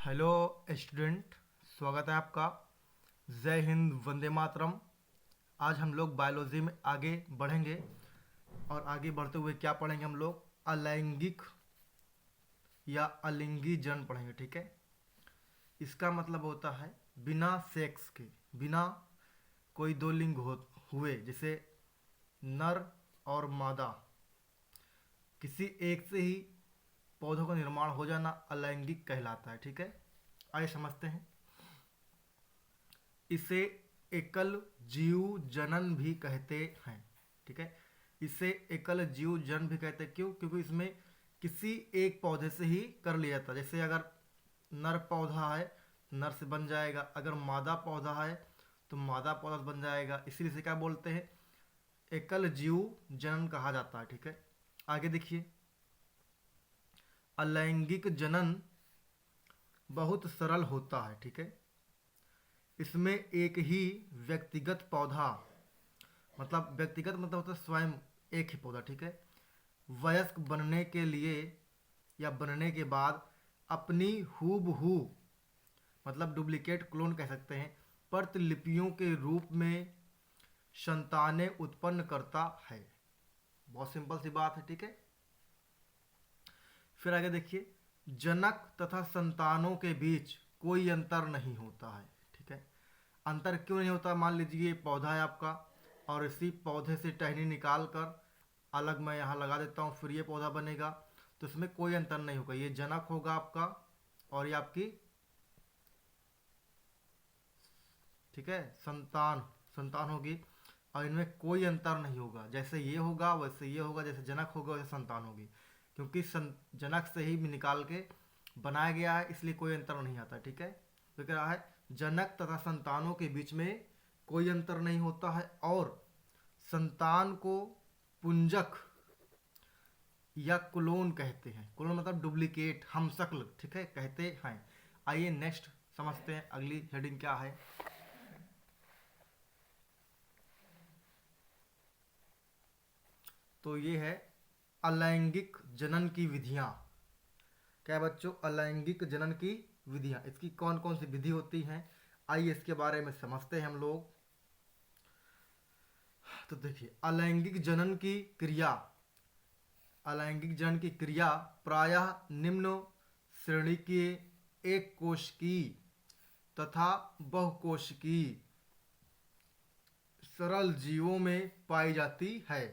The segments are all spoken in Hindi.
हेलो स्टूडेंट, स्वागत है आपका। जय हिंद, वंदे मातरम। आज हम लोग बायोलॉजी में आगे बढ़ेंगे और आगे बढ़ते हुए क्या पढ़ेंगे हम लोग? अलैंगिक या अलिंगी जनन पढ़ेंगे, ठीक है। इसका मतलब होता है बिना सेक्स के, बिना कोई दो लिंग हुए, जैसे नर और मादा, किसी एक से ही पौधों का निर्माण हो जाना अलैंगिक कहलाता है, ठीक है। आइए समझते हैं। इसे एकल जीव जनन भी कहते हैं, ठीक है। इसे एकल जीव जनन भी कहते हैं। क्यों? क्योंकि इसमें किसी एक पौधे से ही कर लिया जाता है। जैसे अगर नर पौधा है नर से बन जाएगा, अगर मादा पौधा है तो मादा पौधा से बन जाएगा। इसीलिए इसे क्या बोलते हैं? एकल जीव जनन कहा जाता है, ठीक है। आगे देखिए, अलैंगिक जनन बहुत सरल होता है, ठीक है। इसमें एक ही व्यक्तिगत पौधा, मतलब व्यक्तिगत मतलब होता है स्वयं एक ही पौधा, ठीक है, वयस्क बनने के लिए या बनने के बाद अपनी हूबहू, मतलब डुप्लीकेट क्लोन कह सकते हैं, प्रतिलिपियों के रूप में संतानें उत्पन्न करता है। बहुत सिंपल सी बात है, ठीक है। फिर आगे देखिए, जनक तथा संतानों के बीच कोई अंतर नहीं होता है, ठीक है। अंतर क्यों नहीं होता? मान लीजिए ये पौधा है आपका और इसी पौधे से टहनी निकाल कर अलग मैं यहाँ लगा देता हूँ, फिर ये पौधा बनेगा, तो इसमें कोई अंतर नहीं होगा। ये जनक होगा आपका और ये आपकी, ठीक है, संतान संतान होगी, और इनमें कोई अंतर नहीं होगा। जैसे ये होगा वैसे ये होगा, जैसे जनक होगा वैसे संतान होगी, क्योंकि जनक से ही निकाल के बनाया गया है, इसलिए कोई अंतर नहीं आता, ठीक है। तो क्या है, जनक तथा संतानों के बीच में कोई अंतर नहीं होता है, और संतान को पुंजक या क्लोन कहते हैं। क्लोन मतलब डुप्लीकेट, हमशक्ल, ठीक है, कहते हैं। आइए नेक्स्ट समझते हैं, अगली हेडिंग क्या है। तो ये है अलैंगिक जनन की विधियां। क्या है बच्चों? अलैंगिक जनन की विधियां। इसकी कौन कौन सी विधि होती हैं, आइए इसके बारे में समझते हैं हम लोग। तो देखिए, अलैंगिक जनन की क्रिया, अलैंगिक जनन की क्रिया प्रायः निम्न श्रेणी के एक कोशिकी तथा बहुकोशिकी सरल जीवों में पाई जाती है।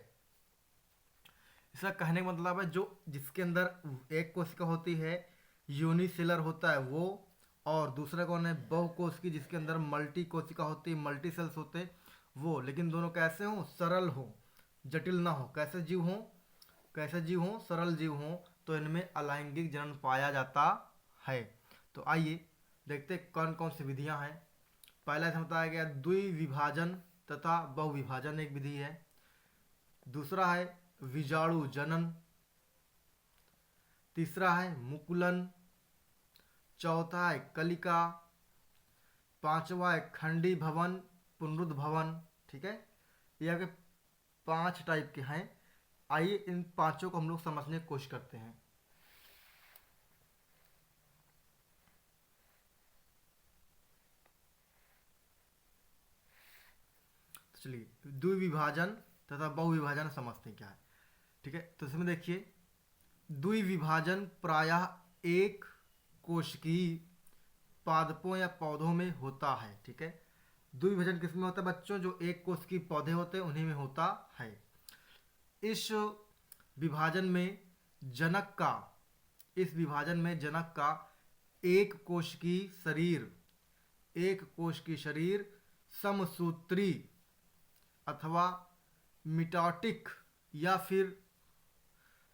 इसका कहने का मतलब है जो जिसके अंदर एक कोशिका होती है, यूनिसेलर होता है वो, और दूसरा कौन है? बहुकोशिकी, जिसके अंदर मल्टी कोशिका होती है, मल्टी सेल्स होते हैं वो। लेकिन दोनों कैसे हों? सरल हो, जटिल ना हो। कैसे जीव हों? कैसे जीव हों? सरल जीव हों। तो इनमें अलैंगिक जनन पाया जाता है। तो आइए देखते कौन कौन सी विधियां हैं। पहला इसमें बताया गया द्विविभाजन तथा बहुविभाजन एक विधि है। दूसरा है विजाणु जनन। तीसरा है मुकुलन। चौथा है कलिका। पांचवा है खंडी भवन, पुनरुद्भवन, ठीक है। ये आपके 5 टाइप के हैं। आइए इन पांचों को हम लोग समझने की कोशिश करते हैं। तो चलिए द्विविभाजन तथा बहुविभाजन समझते हैं क्या है, ठीक है। तो इसमें देखिए, द्विविभाजन प्रायः एक कोशिकीय पादपों या पौधों में होता है, ठीक है। द्विविभाजन किसमें होता है बच्चों? जो एक कोशिकीय पौधे होते हैं उन्हीं में होता है। इस विभाजन में जनक का इस विभाजन में जनक का एक कोशिकीय शरीर, एक कोशिकीय शरीर समसूत्री अथवा मिटोटिक या फिर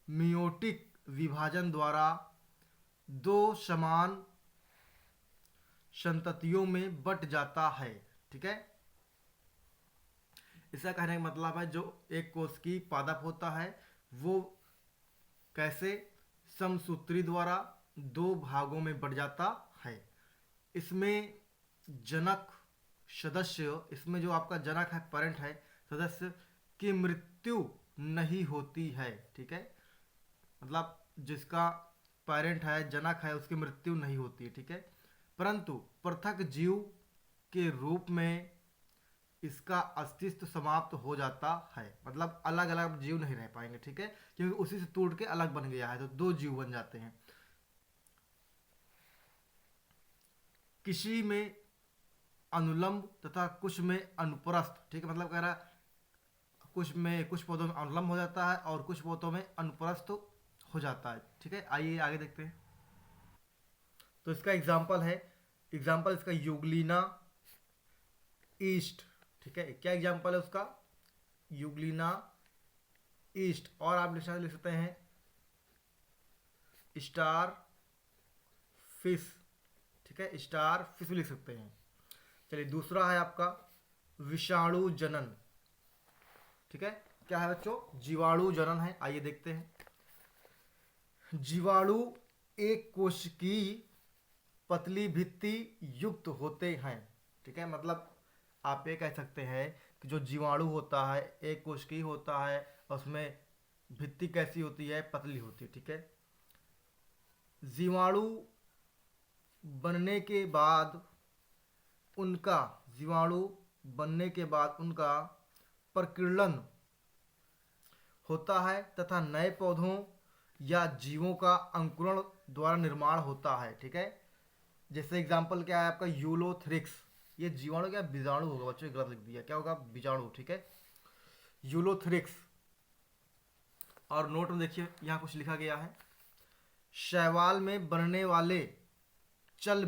मियोटिक विभाजन द्वारा दो समान संततियों में बट जाता है, ठीक है। इसका कहने का मतलब है जो एक कोशिकीय पादप होता है वो कैसे समसूत्री द्वारा दो भागों में बट जाता है। इसमें जनक सदस्य, इसमें जो आपका जनक है, पेरेंट है, सदस्य की मृत्यु नहीं होती है, ठीक है। मतलब जिसका पैरेंट है, जनक है, उसकी मृत्यु नहीं होती है, ठीक है। परंतु पृथक जीव के रूप में इसका अस्तित्व समाप्त हो जाता है, मतलब अलग अलग जीव नहीं रह पाएंगे, ठीक है, क्योंकि उसी से टूट के अलग बन गया है, तो दो जीव बन जाते हैं। किसी में अनुलंब तथा कुछ में अनुप्रस्थ, ठीक है, मतलब कह रहा है कुछ पौधों में अनुलंब हो जाता है और कुछ पौधों में अनुप्रस्थ हो जाता है, ठीक है। आइए आगे देखते हैं। तो इसका एग्जाम्पल इसका यूग्लिना ईस्ट, ठीक है। क्या एग्जाम्पल है उसका? Euglena east. और आप लिख सकते हैं स्टार फिश, ठीक है, स्टार फिश लिख सकते हैं। चलिए दूसरा है आपका विषाणु जनन, ठीक है। क्या है बच्चों? जीवाणु जनन है। आइए देखते हैं। जीवाणु एक कोशिकीय पतली भित्ति युक्त होते हैं, ठीक है, मतलब आप ये कह सकते हैं कि जो जीवाणु होता है एक कोशिकीय होता है, उसमें भित्ति कैसी होती है? पतली होती है, ठीक है। जीवाणु बनने के बाद उनका प्रकीर्णन होता है तथा नए पौधों या जीवों का अंकुरण द्वारा निर्माण होता है, ठीक है। जैसे एग्जांपल क्या है आपका? यूलोथ्रिक्स। ये जीवाणु क्या बीजाणु होगा बच्चों, गलत लिख दिया, क्या होगा? बीजाणु, ठीक है, यूलोथ्रिक्स। और नोट में देखिए यहाँ कुछ लिखा गया है। शैवाल में बनने वाले चल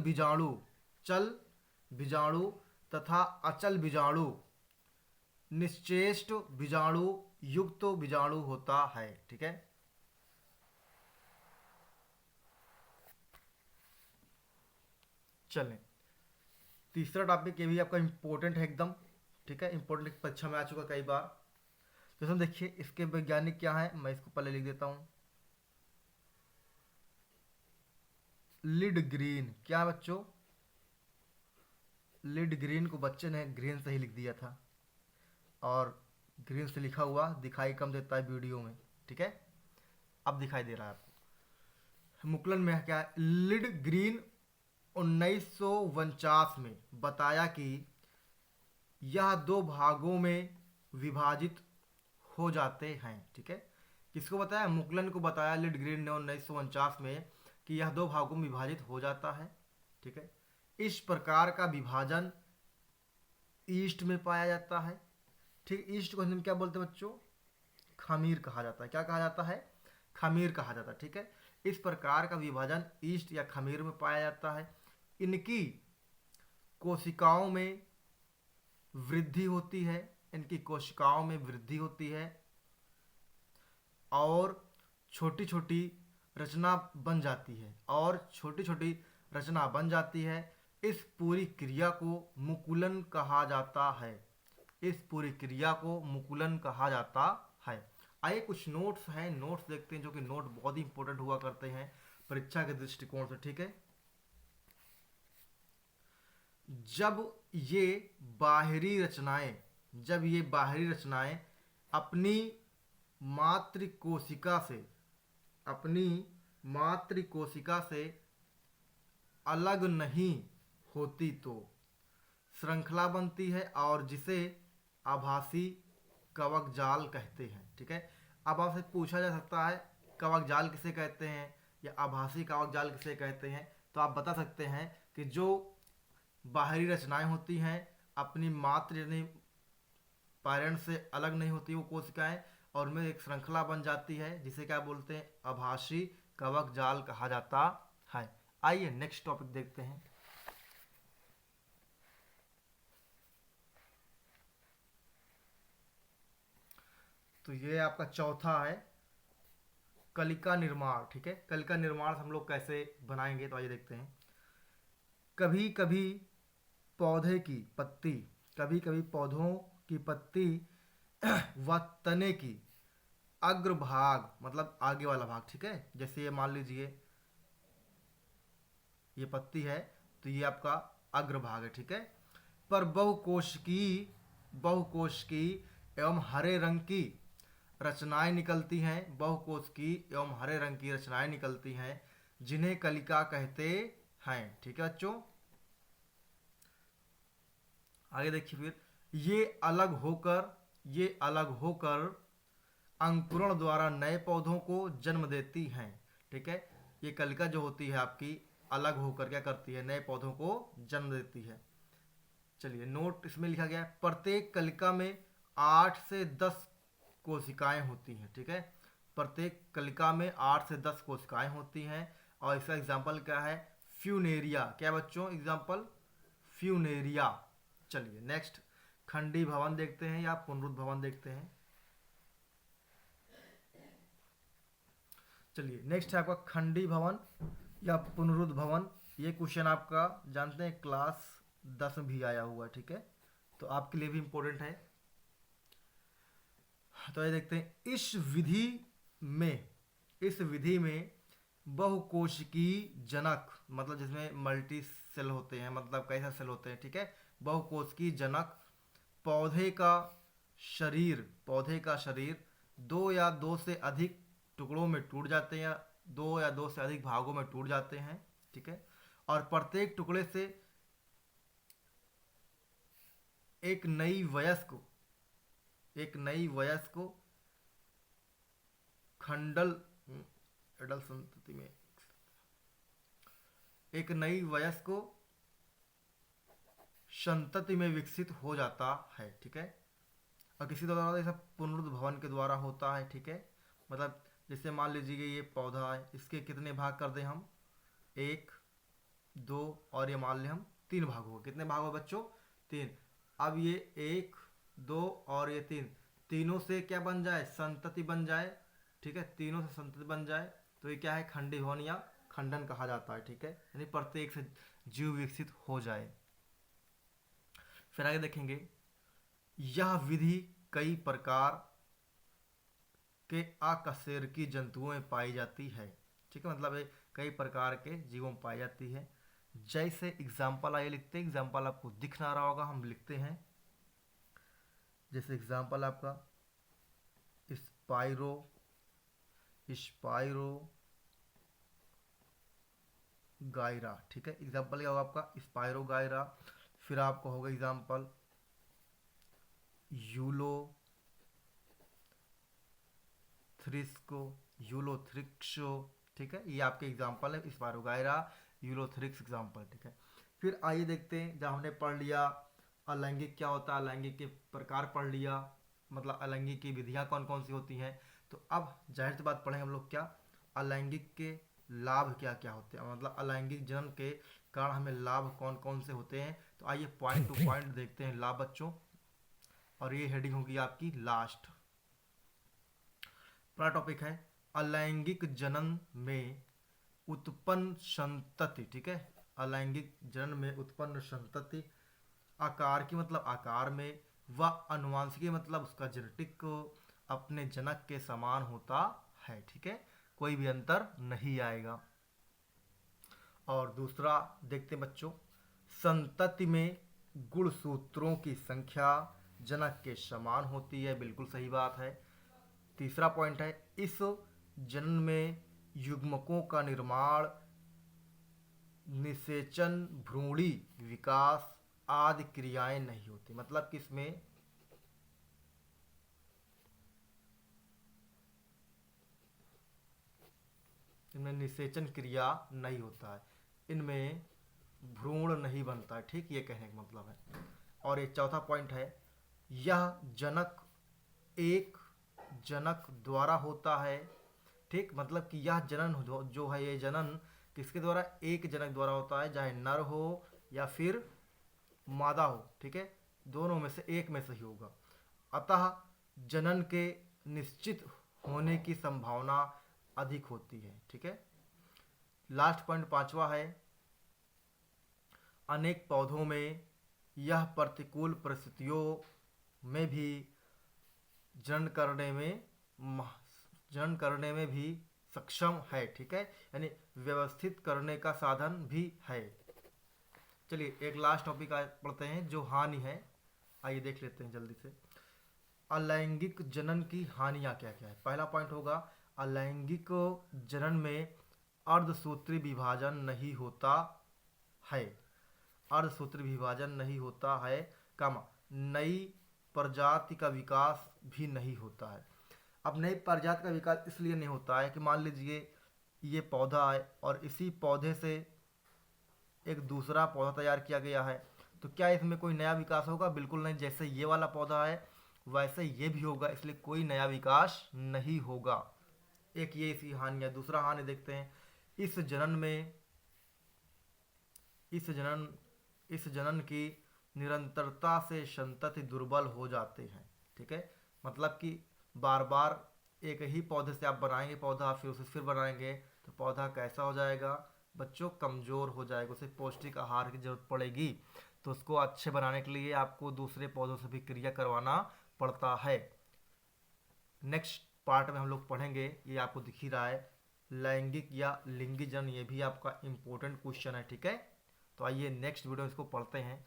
बीजाणु तथा अचल बीजाणु निश्चेष्ट बीजाणु युक्त बीजाणु होता है, ठीक है। चलें, तीसरा टॉपिक ये भी आपका इंपॉर्टेंट है एकदम, ठीक है, इंपॉर्टेंट परीक्षा में आ चुका कई बार। तो इसमें देखिए इसके वैज्ञानिक क्या है, मैं इसको पहले लिख देता हूं। लिड ग्रीन। क्या बच्चों? लिड ग्रीन को बच्चे ने ग्रीन से ही लिख दिया था, और ग्रीन से लिखा हुआ दिखाई कम देता है वीडियो में, ठीक है, अब दिखाई दे रहा है आपको। मुकुलन में क्या है? लिड ग्रीन 1949 में बताया कि यह दो भागों में विभाजित हो जाते हैं, ठीक है। किसको बताया? मुकुलन को बताया लिड ग्रीन ने 1949 में कि यह दो भागों में विभाजित हो जाता है, ठीक है। इस प्रकार का विभाजन ईस्ट में पाया जाता है, ठीक। ईस्ट को हम क्या बोलते हैं बच्चों? खमीर कहा जाता है। क्या कहा जाता है? खमीर कहा जाता है, ठीक है। इस प्रकार का विभाजन ईस्ट या खमीर में पाया जाता है। इनकी कोशिकाओं में वृद्धि होती है, और छोटी छोटी रचना बन जाती है, इस पूरी क्रिया को मुकुलन कहा जाता है। आइए कुछ नोट्स हैं, नोट्स देखते हैं, जो कि नोट बहुत ही इंपॉर्टेंट हुआ करते हैं परीक्षा के दृष्टिकोण से, ठीक है। जब ये बाहरी रचनाएं अपनी मातृकोशिका से अलग नहीं होती तो श्रृंखला बनती है, और जिसे आभासी कवक जाल कहते हैं, ठीक है। अब आपसे पूछा जा सकता है कवक जाल किसे कहते हैं या आभासी कवक जाल किसे कहते हैं, तो आप बता सकते हैं कि जो बाहरी रचनाएं होती हैं अपनी मातृ यानी पेरेंट से अलग नहीं होती वो कोशिकाएं, और उनमें एक श्रृंखला बन जाती है, जिसे क्या बोलते हैं? आभासी कवक जाल कहा जाता है। आइए नेक्स्ट टॉपिक देखते हैं। तो ये आपका चौथा है कलिका निर्माण, ठीक है। कलिका निर्माण हम लोग कैसे बनाएंगे, तो आइए देखते हैं। कभी कभी पौधों की पत्ती व तने की अग्रभाग, मतलब आगे वाला भाग, ठीक है। जैसे ये मान लीजिए ये पत्ती है, तो ये आपका अग्रभाग है, ठीक है। पर बहुकोशिकीय एवं हरे रंग की रचनाएं निकलती हैं, जिन्हें कलिका कहते हैं। ठीक है बच्चों, आगे देखिए फिर, ये अलग होकर अंकुरण द्वारा नए पौधों को जन्म देती हैं। ठीक है, ये कलिका जो होती है आपकी अलग होकर क्या करती है, नए पौधों को जन्म देती है। चलिए नोट इसमें लिखा गया है, प्रत्येक कलिका में 8 से 10 कोशिकाएं होती हैं। ठीक है, प्रत्येक कलिका में 8 से 10 कोशिकाएं होती हैं। और इसका एग्जाम्पल क्या है, फ्यूनेरिया। क्या बच्चों एग्जाम्पल, फ्यूनेरिया। चलिए नेक्स्ट, खंडी भवन देखते हैं या पुनरुद्ध भवन देखते हैं। चलिए नेक्स्ट है आपका खंडी भवन या पुनरुद्ध भवन। ये क्वेश्चन आपका जानते हैं क्लास 10 में भी आया हुआ है। ठीक है, तो आपके लिए भी इम्पोर्टेंट है। तो ये देखते हैं, इस विधि में बहुकोशिकीय जनक, मतलब जिसमें मल्टी सेल होते हैं, मतलब कई सारे सेल होते हैं। ठीक है, बहुकोशिकीय जनक पौधे का शरीर 2 या 2 से अधिक टुकड़ों में टूट जाते हैं, या 2 या 2 से अधिक भागों में टूट जाते हैं। ठीक है, और प्रत्येक टुकड़े से एक नई वयस्क खंडल एडल संतति में एक नई वयस्क संतति में विकसित हो जाता है। ठीक है, और किसी द्वारा ऐसा पुनरुद्ध भवन के द्वारा होता है। ठीक है, मतलब जैसे मान लीजिए ये पौधा है, इसके कितने भाग कर दें हम, 1 2 और ये मान लें हम 3 भाग हो। कितने भाग हो बच्चों, 3। अब ये 1 2 और ये 3, तीनों से क्या बन जाए, संतति बन जाए। ठीक है, तीनों से संतति बन जाए तो ये क्या है, खंडी भवन या खंडन कहा जाता है। ठीक है, यानी प्रत्येक से जीव विकसित हो जाए। फिर आगे देखेंगे, यह विधि कई प्रकार के अकशेरुकी जंतुओं में पाई जाती है। ठीक है, मतलब ये कई प्रकार के जीवों में पाई जाती है। जैसे एग्जाम्पल आइए लिखते हैं, एग्जाम्पल आपको दिख ना रहा होगा, हम लिखते हैं। जैसे एग्जाम्पल आपका स्पाइरो गायरा। ठीक है, एग्जाम्पल क्या होगा आपका, स्पाइरो गायरा। फिर आपका होगा एग्जाम्पल यूलोथ्रिक्सो। ठीक है, ये आपके एग्जाम्पल है, स्पाइरो गायरा, यूलोथ्रिक्स एग्जाम्पल। ठीक है, फिर आइए देखते हैं, जब हमने पढ़ लिया अलैंगिक क्या होता है, अलैंगिक के प्रकार पढ़ लिया, मतलब अलैंगिक की विधियां कौन कौन सी होती हैं, तो अब जाहिर सी बात पढ़ेंगे हम लोग क्या, अलैंगिक के लाभ क्या क्या होते हैं, मतलब अलैंगिक जन्म के कारण हमें लाभ कौन कौन से होते हैं। तो आइए पॉइंट टू पॉइंट देखते हैं लाभ बच्चों, और ये हेडिंग होगी आपकी लास्ट। पहला टॉपिक है अलैंगिक जनन में उत्पन्न संतति। ठीक है, अलैंगिक जनन में उत्पन्न संतति आकार की मतलब आकार में, व अनुवांशिकी मतलब उसका जेनेटिक अपने जनक के समान होता है। ठीक है, कोई भी अंतर नहीं आएगा। और दूसरा देखते हैं बच्चों, संतति में गुणसूत्रों की संख्या जनक के समान होती है, बिल्कुल सही बात है। तीसरा पॉइंट है, इस जनन में युग्मकों का निर्माण, निषेचन, भ्रूणी विकास आदि क्रियाएं नहीं होती, मतलब कि इसमें इनमें निषेचन क्रिया नहीं होता है, इनमें भ्रूण नहीं बनता है। ठीक, ये कहने का मतलब है। और ये चौथा पॉइंट है, यह जनक एक जनक द्वारा होता है। ठीक, मतलब कि यह जनन जो है, ये जनन किसके द्वारा, एक जनक द्वारा होता है, चाहे नर हो या फिर मादा हो। ठीक है, दोनों में से एक में सही होगा। अतः जनन के निश्चित होने की संभावना अधिक होती है। ठीक है, लास्ट पॉइंट पांचवा है, अनेक पौधों में यह प्रतिकूल परिस्थितियों में भी जनन करने में भी सक्षम है। ठीक है, यानी व्यवस्थित करने का साधन भी है। चलिए एक लास्ट टॉपिक पढ़ते हैं जो हानि है, आइए देख लेते हैं जल्दी से। अलैंगिक जनन की हानियां क्या क्या है। पहला पॉइंट होगा, अलैंगिक जनन में अर्धसूत्री विभाजन नहीं होता है, अर्धसूत्री विभाजन नहीं होता है, कमा नई प्रजाति का विकास भी नहीं होता है। अब नई प्रजाति का विकास इसलिए नहीं होता है कि मान लीजिए ये पौधा है और इसी पौधे से एक दूसरा पौधा तैयार किया गया है, तो क्या इसमें कोई नया विकास होगा? बिल्कुल नहीं। जैसे ये वाला पौधा है वैसे ये भी होगा, इसलिए कोई नया विकास नहीं होगा। एक ये इसकी हानि है। दूसरा हानि देखते हैं, इस जनन में इस जनन की निरंतरता से संतति दुर्बल हो जाते हैं। ठीक है, मतलब कि बार बार एक ही पौधे से आप बनाएंगे पौधा, फिर उसे फिर बनाएंगे, तो पौधा कैसा हो जाएगा बच्चों? कमज़ोर हो जाएगा, उसे पौष्टिक आहार की जरूरत पड़ेगी। तो उसको अच्छे बनाने के लिए आपको दूसरे पौधों से भी क्रिया करवाना पड़ता है। नेक्स्ट पार्ट में हम लोग पढ़ेंगे, ये आपको दिख ही रहा है, लैंगिक या लिंगी जनन। ये भी आपका इम्पोर्टेंट क्वेश्चन है। ठीक है, तो आइए नेक्स्ट वीडियो इसको पढ़ते हैं।